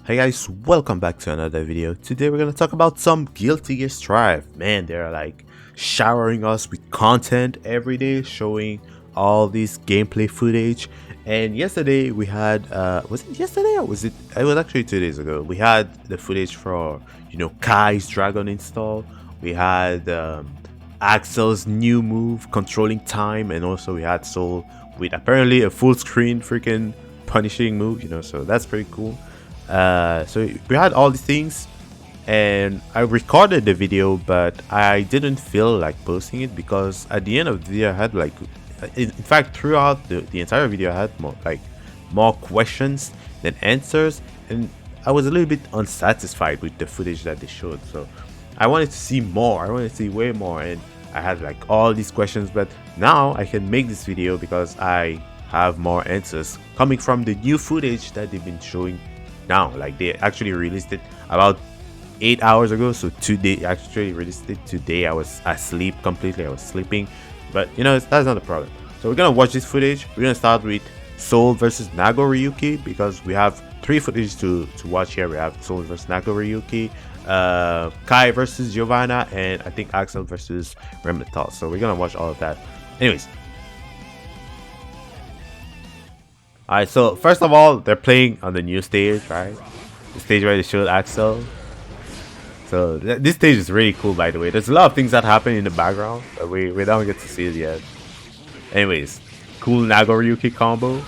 Hey guys, welcome back to another video. Today we're gonna talk about some Guilty Gear Strive. Man, they're like showering us with content every day, showing all this gameplay footage. And yesterday we had, was it yesterday or was it? It was actually 2 days ago. We had the footage for, Kai's Dragon install. We had Axel's new move, controlling time, and also we had Soul with apparently a full screen freaking punishing move. So that's pretty cool. So we had all these things, and I recorded the video, but I didn't feel like posting it because at the end of the video I had like, in fact throughout the entire video I had more questions than answers, and I was a little bit unsatisfied with the footage that they showed. So I wanted to see more. I wanted to see way more, and I had like all these questions, but now I can make this video because I have more answers coming from the new footage that they've been showing now. Like they actually released it about 8 hours ago, so today actually released it today. I was asleep completely. I was sleeping, but that's not a problem. So we're gonna watch this footage. We're gonna start with Soul versus Nagoriyuki because we have 3 footage to watch here. We have Soul versus Nagoriyuki, Kai versus Giovanna, and I think Axel versus Ramlethal. So we're gonna watch all of that. Anyways, alright, so first of all, they're playing on the new stage, right? The stage where they showed Axel. So this stage is really cool, by the way. There's a lot of things that happen in the background, but we don't get to see it yet. Anyways, cool Nagoriyuki combo.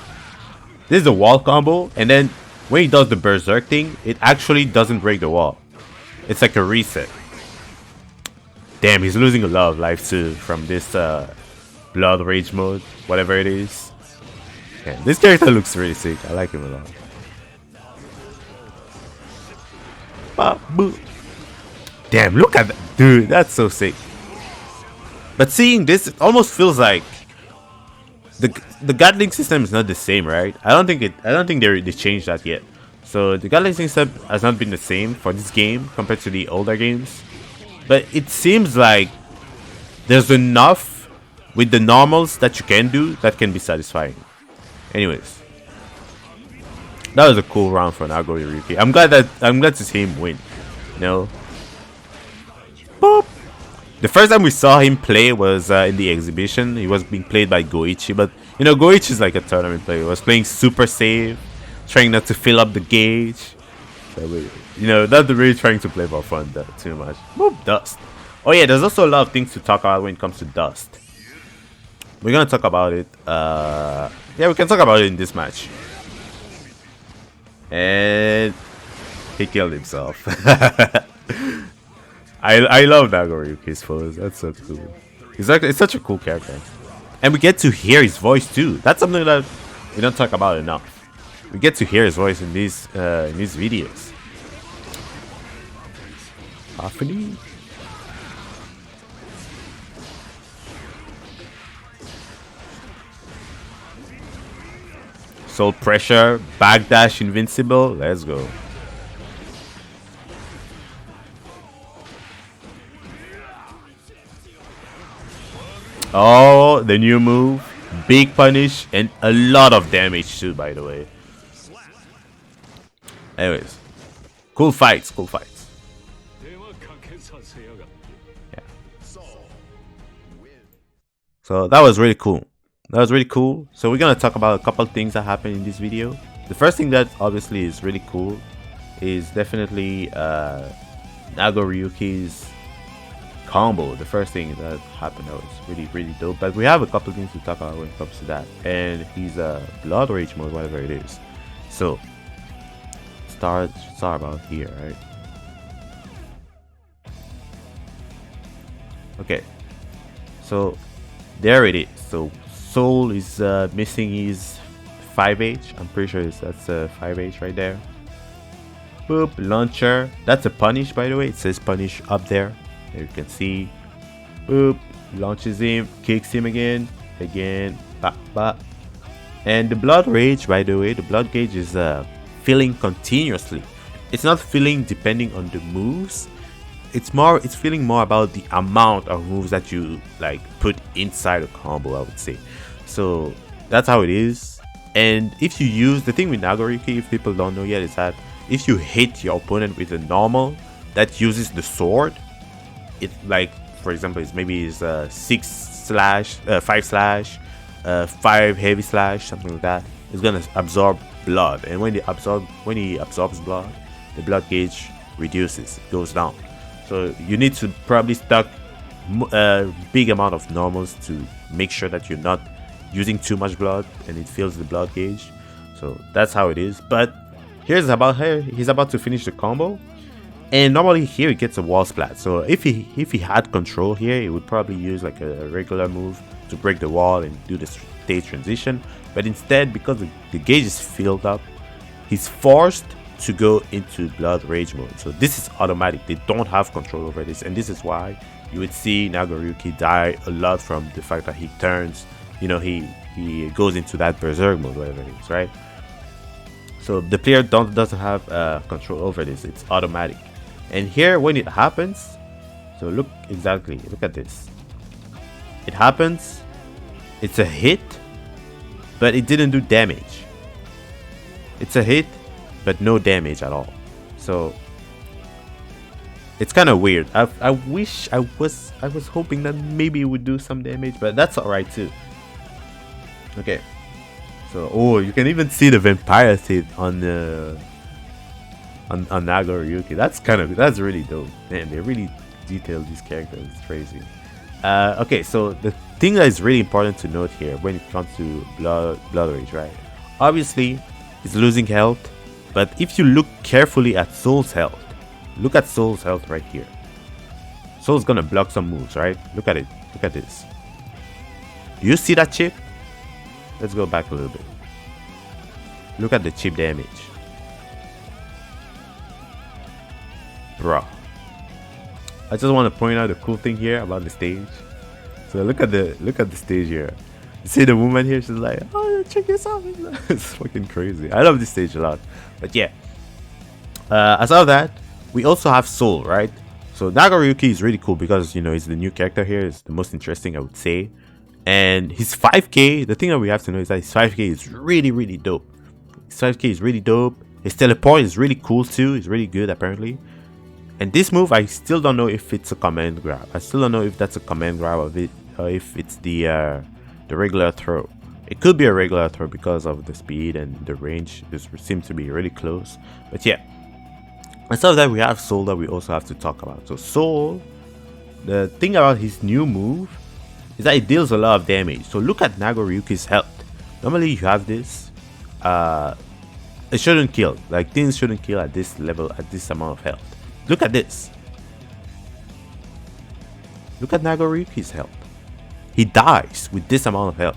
This is a wall combo, and then when he does the berserk thing, it actually doesn't break the wall. It's like a reset. Damn, he's losing a lot of life too from this blood rage mode, whatever it is. Yeah, this character looks really sick. I like him a lot. Damn, look at that. Dude, that's so sick. But seeing this, it almost feels like the Gatling system is not the same, right? I don't think they changed that yet. So the Gatling system has not been the same for this game compared to the older games. But it seems like there's enough with the normals that you can do that can be satisfying. Anyways, that was a cool round for Nagoriyuki. I'm glad to see him win. Boop. The first time we saw him play was in the exhibition. He was being played by Goichi, but Goichi is like a tournament player. He was playing super save, trying not to fill up the gauge. So not really trying to play for fun too much. Boop, dust. Oh yeah, there's also a lot of things to talk about when it comes to dust. We're gonna talk about it. Yeah, we can talk about it in this match. And he killed himself. I love Nagoriyuki's pose. That's so cool. It's such a cool character, and we get to hear his voice too. That's something that we don't talk about enough. We get to hear his voice in these videos. Often. Soul pressure, backdash invincible. Let's go. Oh, the new move. Big punish and a lot of damage too, by the way. Anyways. Cool fights, cool fights. Yeah. So that was really cool. That was really cool. So we're gonna talk about a couple things that happened in this video. The first thing that obviously is really cool is definitely Nagoriyuki's combo. The first thing that happened that was really dope. But we have a couple things to talk about when it comes to that. And he's a blood rage mode, whatever it is. So start about here, right? Okay. So there it is. So Soul is missing his 5H. I'm pretty sure that's a 5H right there. Boop, launcher. That's a punish, by the way. It says punish up there. There you can see. Boop, launches him, kicks him again, bap. And the blood rage, by the way, the blood gauge is filling continuously. It's not filling depending on the moves. It's feeling more about the amount of moves that you like put inside a combo, I would say. So that's how it is. And if you use the thing with Nagoriyuki, if people don't know yet, is that if you hit your opponent with a normal that uses the sword, it like for example it's 6 slash 5 slash 5 heavy slash, something like that, it's gonna absorb blood, and when he absorbs blood, the blood gauge reduces, it goes down. So you need to probably stack a big amount of normals to make sure that you're not using too much blood and it fills the blood gauge. So that's how it is. But he's about to finish the combo, and normally here he gets a wall splat. So if he had control here, he would probably use like a regular move to break the wall and do the stage transition. But instead, because the gauge is filled up, he's forced to go into blood rage mode. So this is automatic. They don't have control over this, and this is why you would see Nagoriyuki die a lot from the fact that he turns, he goes into that berserk mode, whatever it is, right? So the player doesn't have control over this. It's automatic. And here when it happens, so look at this. It happens, it's a hit, but it didn't do damage. It's a hit, but no damage at all. So it's kind of weird. I wish I was hoping that maybe it would do some damage, but that's alright too. Okay. So you can even see the vampire teeth on Nagoriyuki. That's really dope. Man, they really detailed these characters. It's crazy. Okay, so the thing that is really important to note here when it comes to blood rage, right? Obviously, he's losing health, but if you look carefully at Soul's health, look at Soul's health right here. Soul's gonna block some moves, right? Look at it. Look at this. Do you see that chip? Let's go back a little bit. Look at the chip damage. Bruh. I just want to point out the cool thing here about the stage. So look at the stage here. You see the woman here, she's like, oh, check this out. It's fucking crazy. I love this stage a lot. But yeah. Aside of that, we also have Soul, right? So Nagoriyuki is really cool because, he's the new character here. It's the most interesting, I would say. And his 5k, the thing that we have to know is that his 5k is really, really dope. His 5k is really dope. His teleport is really cool too. It's really good apparently. And this move, I still don't know if it's a command grab. I still don't know if that's a command grab of it, or if it's the regular throw. It could be a regular throw because of the speed and the range. This seems to be really close. But yeah. Instead of that, we have Soul that we also have to talk about. So Soul, the thing about his new move is that it deals a lot of damage. So look at Nagoriyuki's health. Normally you have this. It shouldn't kill. Like things shouldn't kill at this level, at this amount of health. Look at this. Look at Nagoriyuki's health. He dies with this amount of health.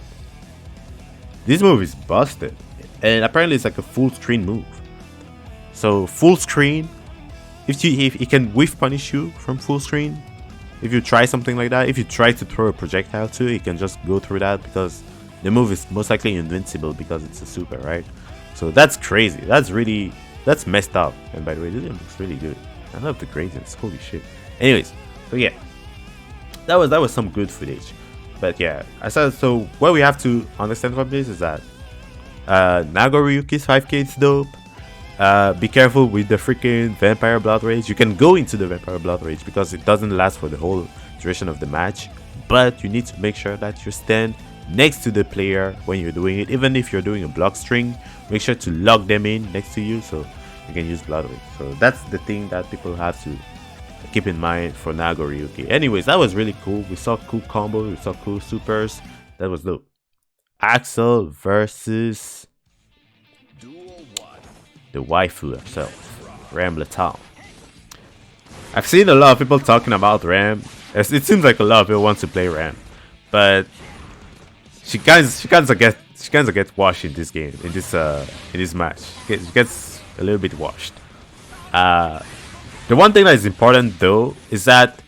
This move is busted. And apparently it's like a full screen move. So full screen, if he can whiff punish you from full screen, if you try something like that, if you try to throw a projectile too, he can just go through that because the move is most likely invincible because it's a super, right? So that's crazy. That's messed up. And by the way, this game looks really good. I love the gradients. Holy shit. Anyways, so yeah, that was some good footage. But yeah, so what we have to understand from this is that Nagoriyuki's 5k is dope. Be careful with the freaking Vampire Blood Rage. You can go into the Vampire Blood Rage because it doesn't last for the whole duration of the match. But you need to make sure that you stand next to the player when you're doing it. Even if you're doing a block string, make sure to lock them in next to you so you can use Blood Rage. So that's the thing that people have to keep in mind for Nagoriyuki. Anyways, that was really cool. We saw cool combos, we saw cool supers. That was dope. Axel versus the waifu herself, Ramlethal. I've seen a lot of people talking about Ram. It seems like a lot of people want to play Ram, but she kind of gets washed in this game, in this match. She gets a little bit washed. The one thing that is important though is that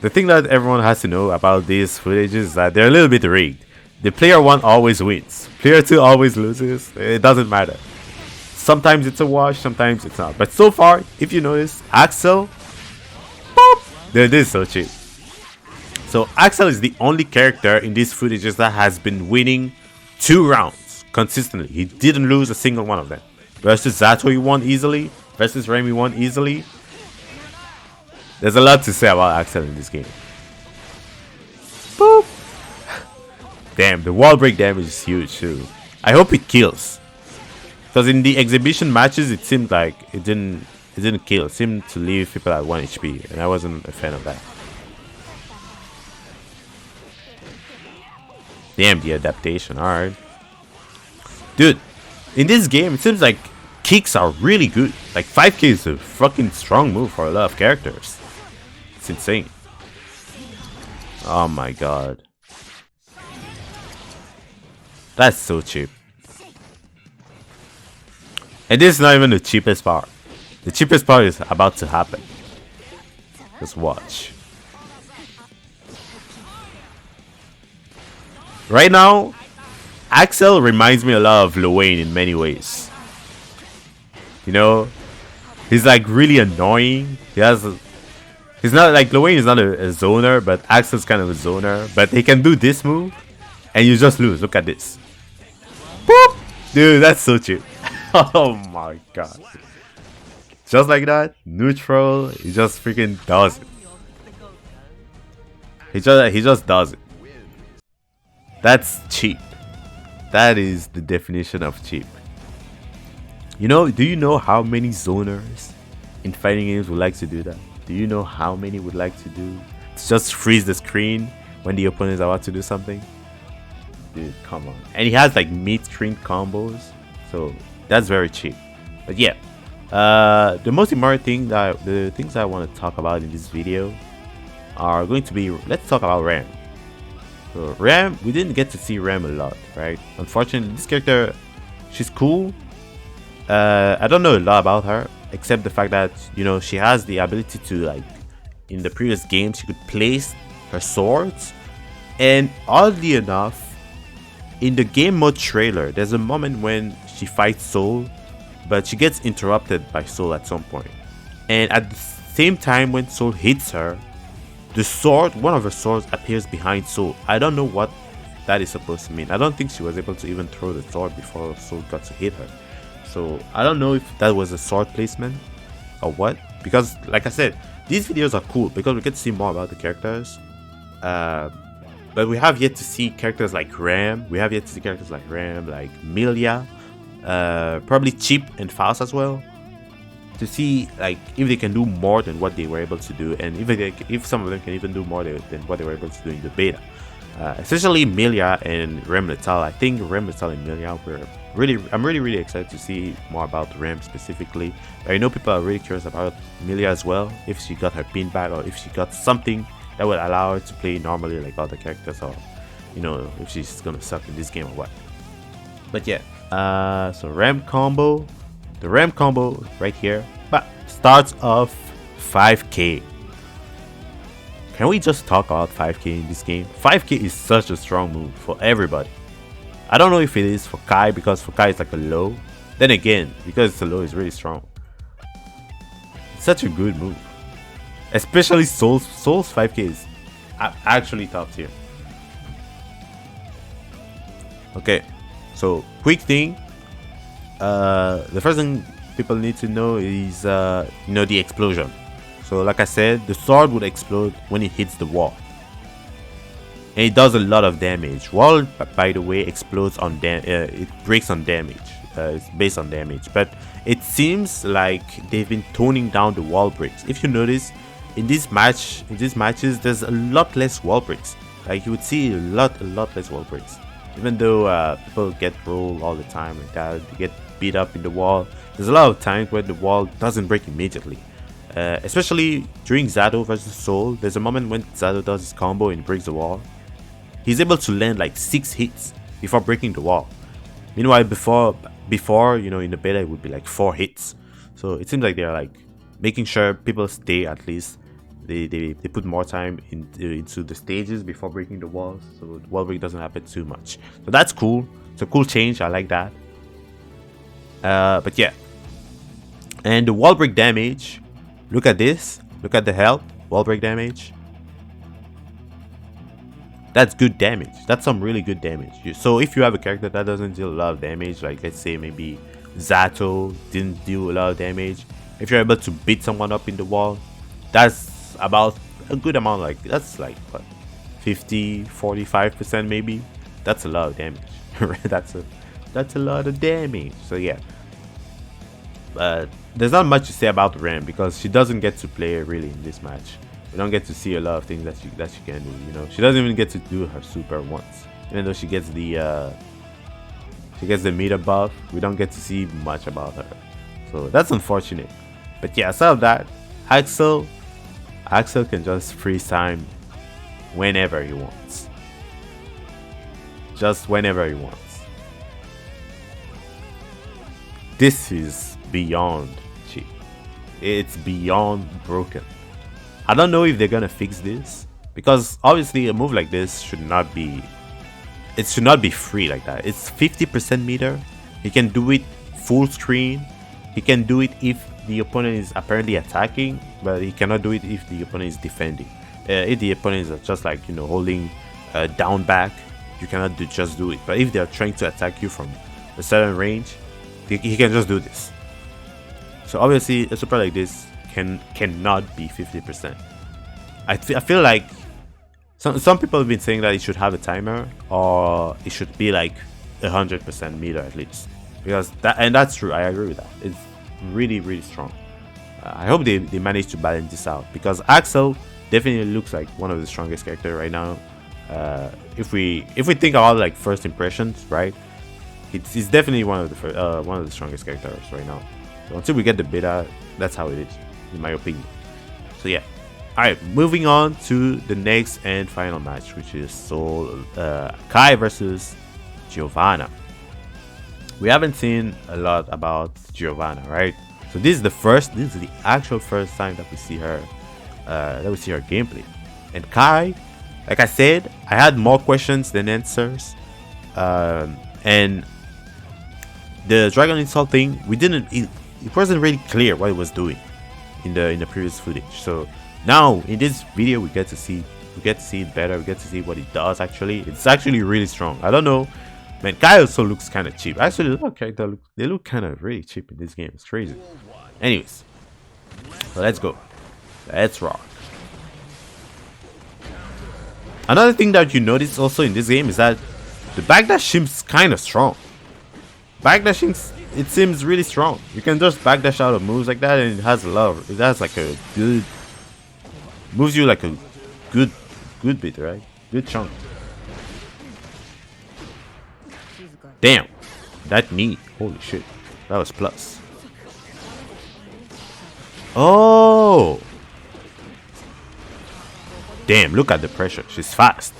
the thing that everyone has to know about these footages is that they're a little bit rigged. The player 1 always wins, player 2 always loses. It doesn't matter. Sometimes it's a wash, sometimes it's not. But so far, if you notice, Axel, boop, this is so cheap. So Axel is the only character in these footages that has been winning 2 rounds consistently. He didn't lose a single one of them. Versus Zato, he won easily. Versus Rem, he won easily. There's a lot to say about Axel in this game. Boop. Damn, the wall break damage is huge too. I hope it kills. Because in the exhibition matches, it seemed like it didn't kill. It seemed to leave people at 1 HP, and I wasn't a fan of that. Damn, the adaptation. Alright. Dude, in this game, it seems like kicks are really good. Like 5k is a fucking strong move for a lot of characters. It's insane. Oh my god. That's so cheap. And this is not even the cheapest part. The cheapest part is about to happen. Just watch. Right now, Axel reminds me a lot of Luane in many ways. You know, he's like really annoying. He's not like Luane is not a zoner, but Axel's kind of a zoner. But he can do this move, and you just lose. Look at this. Boop! Dude, that's so cheap. Oh my god. Just like that, neutral, he just freaking does it. He just does it. That's cheap. That is the definition of cheap. You know, do you know how many zoners in fighting games would like to do that? Do you know how many would like to do? Just freeze the screen when the opponent is about to do something? Dude, come on. And he has like mid-screen combos, so that's very cheap. But yeah, the most important thing the things I want to talk about in this video are going to be, let's talk about Ram. So Ram, we didn't get to see Ram a lot, right? Unfortunately, this character, she's cool. I don't know a lot about her, except the fact that, you know, she has the ability to, like, in the previous games, she could place her swords. And oddly enough, in the game mode trailer, there's a moment when she fights Soul, but she gets interrupted by Soul at some point. And at the same time when Soul hits her, the sword, one of her swords, appears behind Soul. I don't know what that is supposed to mean. I don't think she was able to even throw the sword before Soul got to hit her. So I don't know if that was a sword placement or what. Because like I said, these videos are cool because we get to see more about the characters. But we have yet to see characters like Ram. We have yet to see characters like Ram, like Milia. Probably Chip and Faust as well. To see like if they can do more than what they were able to do, and if some of them can even do more than what they were able to do in the beta. Especially Milia and Ramlethal. I think Ramlethal and Milia I'm really excited to see more about Ram specifically. I know people are really curious about Milia as well, if she got her pin back or if she got something that would allow her to play normally like other characters, or you know, if she's gonna suck in this game or what. But yeah, so Ram combo. The Ram combo right here, but starts off 5k. Can we just talk about 5k in this game? 5k is such a strong move for everybody. I don't know if it is for Kai, because for Kai it's like a low. Then again, because it's a low, it's really strong. It's such a good move. Especially Soul's 5k is actually top tier. Okay, so quick thing. The first thing people need to know is you know, the explosion. So like I said, the sword would explode when it hits the wall, and it does a lot of damage. Wall, by the way, explodes on it breaks on damage. It's based on damage, but it seems like they've been toning down the wall breaks. If you notice, in these matches, there's a lot less wall breaks. Like you would see a lot less wall breaks. Even though people get rolled all the time like that, they get beat up in the wall. There's a lot of times where the wall doesn't break immediately. Especially during Zato versus Soul, there's a moment when Zato does his combo and breaks the wall. He's able to land like 6 hits before breaking the wall. Meanwhile, before, you know, in the beta it would be like 4 hits. So it seems like they're like making sure people stay at least. They put more time into the stages before breaking the walls, so the wall break doesn't happen too much. So that's cool. It's a cool change. I like that. But yeah, and the wall break damage. Look at this. Look at the health. Wall break damage. That's good damage. That's some really good damage. So if you have a character that doesn't deal a lot of damage, like let's say maybe Zato didn't do a lot of damage. If you're able to beat someone up in the wall, that's about a good amount. Like that's like what, 50, 45% maybe. That's a lot of damage. That's a lot of damage. So yeah. But there's not much to say about Ren because she doesn't get to play really in this match. We don't get to see a lot of things that she can do. You know, she doesn't even get to do her super once, even though she gets the meter buff. We don't get to see much about her, so that's unfortunate. But yeah, aside of that, Axel can just freeze time whenever he wants, just whenever he wants. This is beyond cheap. It's beyond broken. I don't know if they're gonna fix this because obviously a move like this should not be free like that. It's 50% meter. He can do it full screen. He can do it if the opponent is apparently attacking, but he cannot do it if the opponent is defending. If the opponent is just like, you know, holding down back, you cannot just do it. But if they're trying to attack you from a certain range, he can just do this. So obviously a super like this cannot be 50%. I feel like some people have been saying that it should have a timer or it should be like 100% meter at least, because that's true. I agree with that. It's really strong. I hope they manage to balance this out because Axel definitely looks like one of the strongest characters right now. If we think about like first impressions, right? It's definitely one of the strongest characters right now. So until we get the beta, that's how it is, in my opinion. So yeah. Alright, moving on to the next and final match, which is Kai versus Giovanna. We haven't seen a lot about Giovanna, right? So this is the actual first time that we see her gameplay. And Kai, like I said, I had more questions than answers. And the Dragon Insult thing, it wasn't really clear what it was doing in the previous footage. So now in this video we get to see it better. We get to see what it does actually. It's actually really strong. I don't know, man. Kai also looks kind of cheap. Actually, they look kind of really cheap in this game. It's crazy. Anyways, so let's go. Let's rock. Another thing that you notice also in this game is that the backdash seems kind of strong. Backdashing, it seems really strong. You can just backdash out of moves like that, and it has like a good, moves you like a good bit, right? Good chunk. Damn, that knee, holy shit, that was plus. Oh, damn, look at the pressure. She's fast.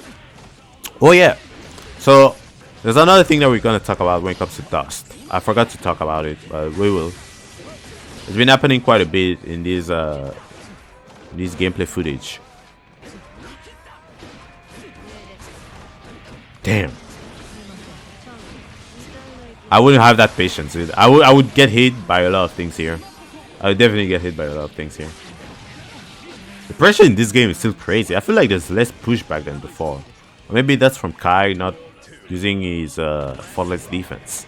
Oh yeah. So there's another thing that we're gonna talk about when it comes to dust. I forgot to talk about it, but we will. It's been happening quite a bit in this gameplay footage. Damn. I wouldn't have that patience. I would get hit by a lot of things here. I would definitely get hit by a lot of things here. The pressure in this game is still crazy. I feel like there's less pushback than before. Or maybe that's from Kai not using his faultless defense.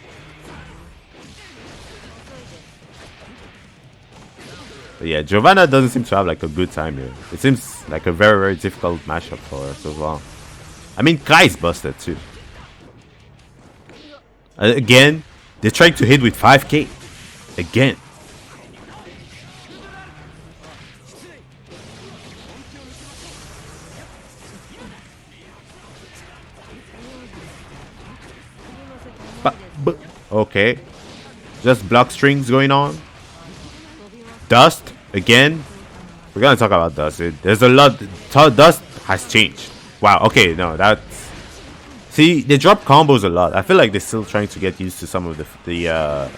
But yeah, Giovanna doesn't seem to have like a good time here. It seems like a very difficult matchup for her so far. I mean, Kai's busted too. Again, they're trying to hit with 5k. Again. But okay. Just block strings going on. Dust again. We're gonna talk about dust. There's a lot. Dust has changed. Wow. Okay. No, that's. See, they drop combos a lot. I feel like they're still trying to get used to some of the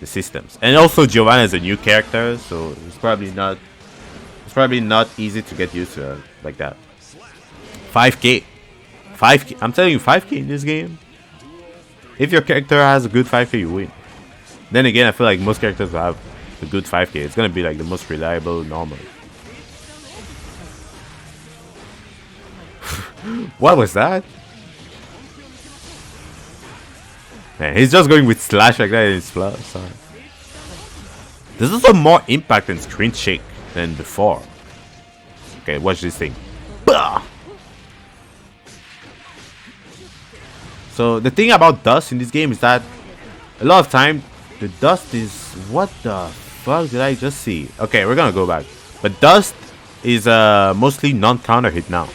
systems. And also, Giovanna is a new character, so it's probably not. It's probably not easy to get used to her like that. 5k. 5k. I'm telling you, 5k in this game. If your character has a good 5k, you win. Then again, I feel like most characters will have a good 5k. It's gonna be like the most reliable normal. What was that? Man, he's just going with slash like that in his plus. Sorry. There's also more impact and screen shake than before. Okay, watch this thing. Bah! So the thing about dust in this game is that a lot of time the dust is, what the fuck did I just see? Okay, we're gonna go back. But dust is mostly non-counter hit now.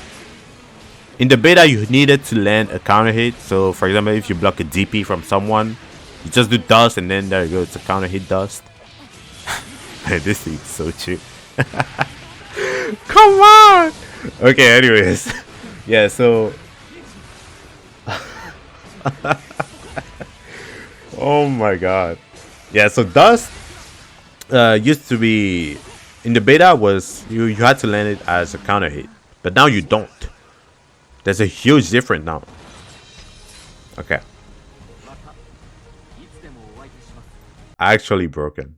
In the beta, you needed to land a counter hit. So for example, if you block a DP from someone, you just do dust and then there you go, it's a counter hit dust. This thing is so cheap. Come on! Okay, anyways. Yeah, so oh my god. Yeah, so dust used to be in the beta was you had to land it as a counter hit, but now you don't. There's a huge difference now. Okay. Actually broken.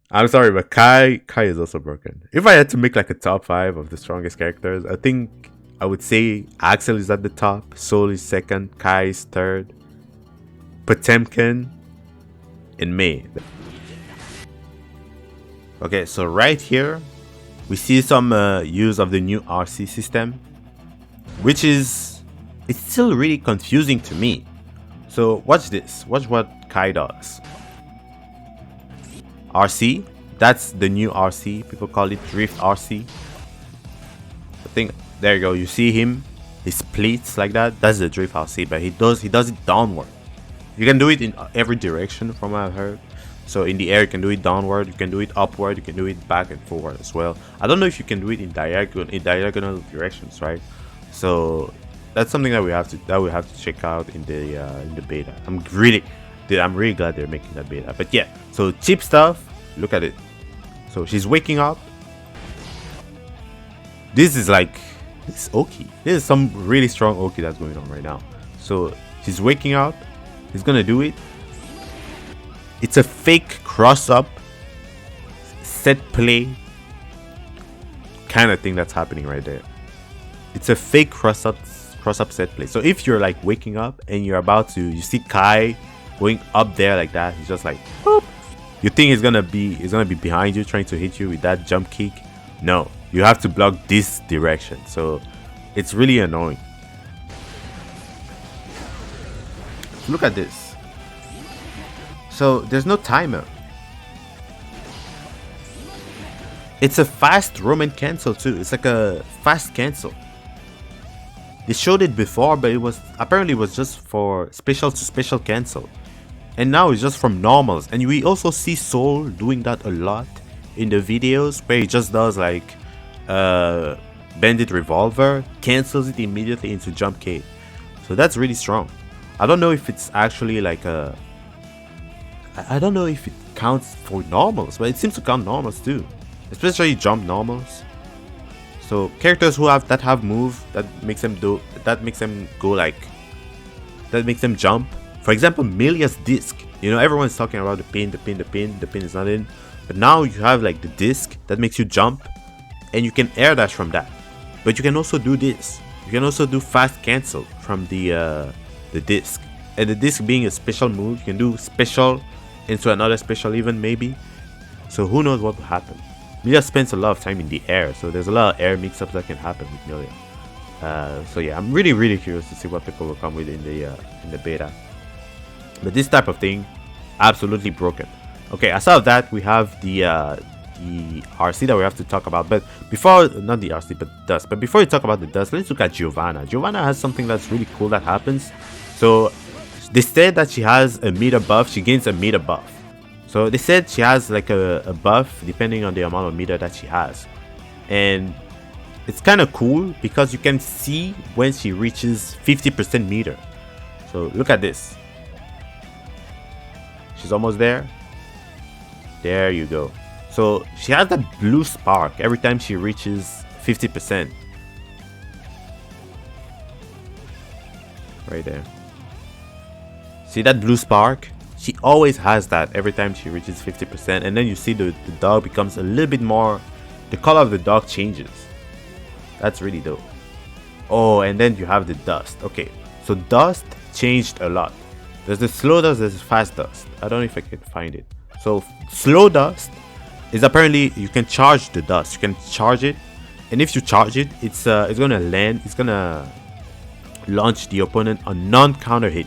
I'm sorry, but Kai is also broken. If I had to make like a top 5 of the strongest characters, I think I would say Axel is at the top, Soul is second, Kai is third, Potemkin, and May. Okay, so right here, we see some use of the new RC system, which is, it's still really confusing to me. So watch this, watch what Kai does. RC, that's the new RC, people call it Drift RC. I think, there you go, you see him, he splits like that, that's the Drift RC, but he does it downward. You can do it in every direction from what I've heard. So in the air you can do it downward, you can do it upward, you can do it back and forward as well. I don't know if you can do it in diagonal directions, right? So that's something that we have to check out in the beta. I'm really glad they're making that beta. But yeah, so cheap stuff, look at it. So she's waking up. This is Oki. This is some really strong Oki that's going on right now. So she's waking up. He's gonna do it. It's a fake cross up set play kind of thing that's happening right there. It's a fake cross up set play. So if you're like waking up and you're about to, you see Kai going up there like that, he's just like boop. You think he's gonna be behind you trying to hit you with that jump kick. No, you have to block this direction. So it's really annoying. Look at this. So there's no timer. It's a fast Roman cancel too. It's like a fast cancel. They showed it before, but it was just for special to special cancel. And now it's just from normals. And we also see Soul doing that a lot in the videos where he just does like Bandit Revolver, cancels it immediately into Jump K. So that's really strong. I don't know if it's actually like I don't know if it counts for normals, but it seems to count normals too. Especially jump normals. So characters who have move that makes them jump. For example, Milia's disc. You know, everyone's talking about the pin is not in. But now you have like the disc that makes you jump, and you can air dash from that. But you can also do this. You can also do fast cancel from the disc. And the disc being a special move, you can do special into another special even maybe. So who knows what will happen. Milia spends a lot of time in the air, so there's a lot of air mix-ups that can happen with Milia. So yeah, I'm really curious to see what people will come with in the beta. But this type of thing, absolutely broken. Okay, aside of that, we have the RC that we have to talk about. But before, not the RC, but dust. But before we talk about the dust, let's look at Giovanna. Giovanna has something that's really cool that happens. So they said that she has a meter buff. She gains a meter buff. So they said she has like a buff depending on the amount of meter that she has. And it's kind of cool because you can see when she reaches 50% meter. So look at this. She's almost there. There you go. So she has that blue spark every time she reaches 50%. Right there. See that blue spark? She always has that every time she reaches 50%. And then you see the dog becomes a little bit more, the color of the dog changes. That's really dope. Oh, and then you have the dust. Okay, so dust changed a lot. There's the slow dust, there's the fast dust. I don't know if I can find it. So slow dust is apparently you can charge the dust. You can charge it, and if you charge it, it's gonna land. It's gonna launch the opponent on non-counter hit.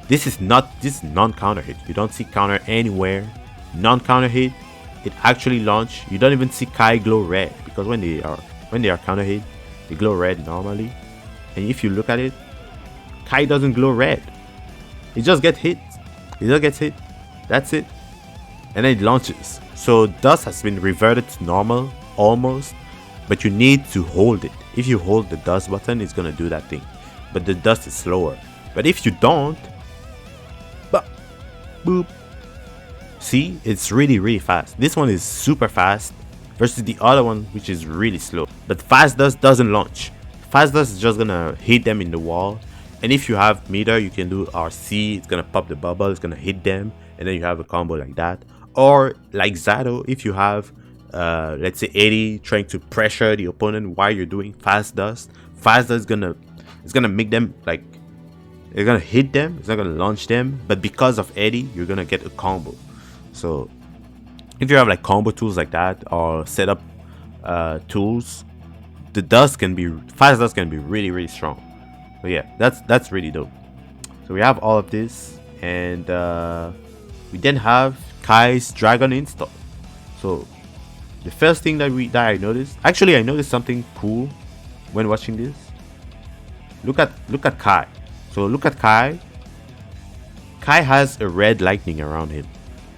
This is non-counter hit. You don't see counter anywhere. Non-counter hit. It actually launch. You don't even see Kai glow red, because when they are counter hit, they glow red normally. And if you look at it, Kai doesn't glow red. He just gets hit. He just gets hit. That's it. And then it launches. So dust has been reverted to normal almost, but you need to hold it. If you hold the dust button, it's gonna do that thing. But the dust is slower. But if you don't, boop. See, it's really fast. This one is super fast versus the other one, which is really slow. But fast dust doesn't launch. Fast dust is just gonna hit them in the wall. And if you have meter, you can do RC. It's gonna pop the bubble. It's gonna hit them, and then you have a combo like that. Or like Zato, if you have let's say 80 trying to pressure the opponent while you're doing fast dust. Fast dust is gonna make them like, it's gonna hit them, it's not gonna launch them, but because of Eddie, you're gonna get a combo. So if you have like combo tools like that, or setup tools, the fast dust can be really strong. But yeah, that's really dope. So we have all of this, and we then have Kai's Dragon install. So the first thing that I noticed, actually I noticed something cool when watching this. Look at Kai. So look at Kai. Kai has a red lightning around him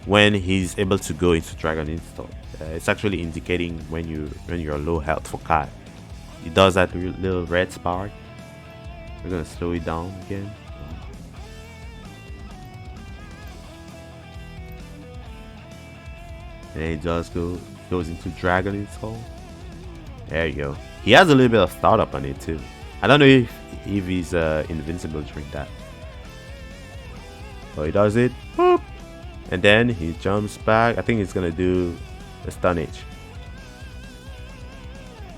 when he's able to go into Dragon install. It's actually indicating when you're low health for Kai. He does that little red spark. We're gonna slow it down again. And he just goes into Dragon install. There you go. He has a little bit of startup on it too. I don't know if he's invincible during that. So he does it, boop, and then he jumps back. I think he's gonna do a stun age.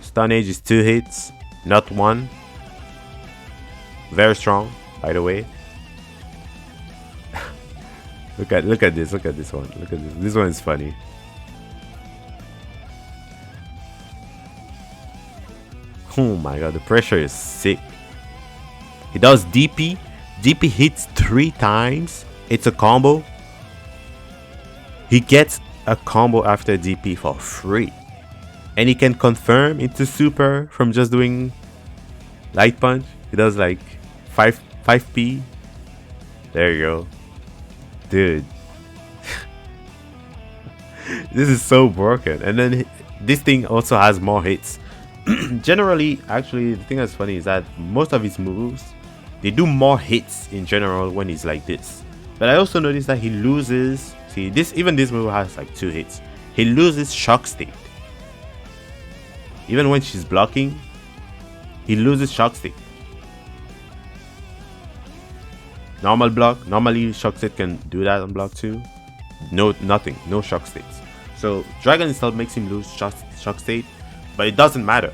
Stun age is 2 hits, not 1. Very strong, by the way. look at this one. Look at this. This one is funny. Oh my god, the pressure is sick. He does DP. DP hits 3 times. It's a combo. He gets a combo after DP for free. And he can confirm into super from just doing light punch. He does like 5p. There you go. Dude. This is so broken. And then this thing also has more hits. Generally, actually, the thing that's funny is that most of his moves, they do more hits in general when he's like this. But I also noticed that he loses. See, even this move has like 2 hits. He loses shock state. Even when she's blocking, he loses shock state. Normal block. Normally, shock state can do that on block too. Nothing. No shock states. So Dragon install makes him lose shock state. But it doesn't matter.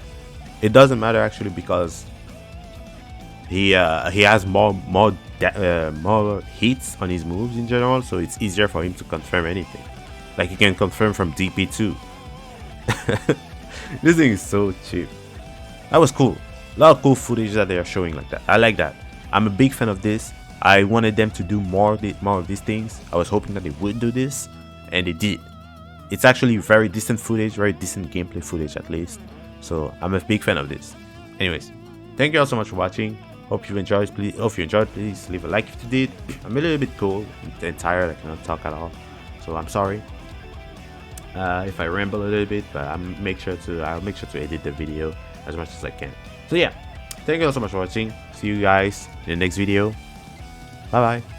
It doesn't matter actually, because he has more hits on his moves in general, so it's easier for him to confirm anything. Like he can confirm from DP too. This thing is so cheap. That was cool. A lot of cool footage that they are showing like that. I like that. I'm a big fan of this. I wanted them to do more of these things. I was hoping that they would do this, and they did. It's actually very decent footage, very decent gameplay footage at least. So I'm a big fan of this. Anyways, thank you all so much for watching. Hope you enjoyed. Please leave a like if you did. I'm a little bit cold and tired. I cannot talk at all, so I'm sorry if I ramble a little bit. But I'll make sure to edit the video as much as I can. So yeah, thank you all so much for watching. See you guys in the next video. Bye bye.